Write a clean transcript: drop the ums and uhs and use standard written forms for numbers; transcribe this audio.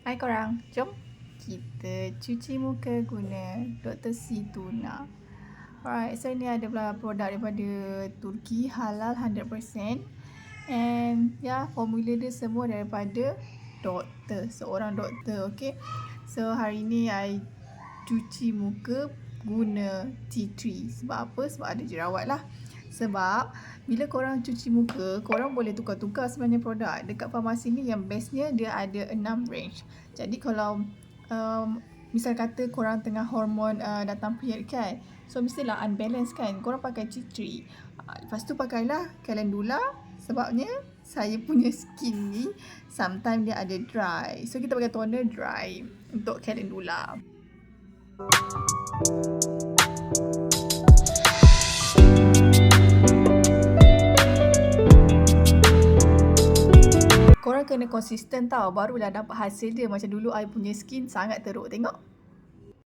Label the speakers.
Speaker 1: Hai korang, jom kita cuci muka guna Dr. C Tuna. Alright, so ni adalah produk daripada Turki, halal 100%. And formula dia semua daripada doktor, seorang doktor, okay. So hari ni I cuci muka guna tea tree. Sebab apa? Sebab ada jerawat lah. Sebab bila korang cuci muka, korang boleh tukar-tukar sebenarnya produk. Dekat farmasi ni yang bestnya dia ada 6 range. Jadi kalau misal kata korang tengah hormon datang period kan, so mestilah unbalance kan, korang pakai tea tree. Lepas tu pakailah calendula. Sebabnya saya punya skin ni sometimes dia ada dry. So kita pakai toner dry untuk calendula. Korang kena konsisten tau, barulah dapat hasil dia. Macam dulu I punya skin sangat teruk, tengok.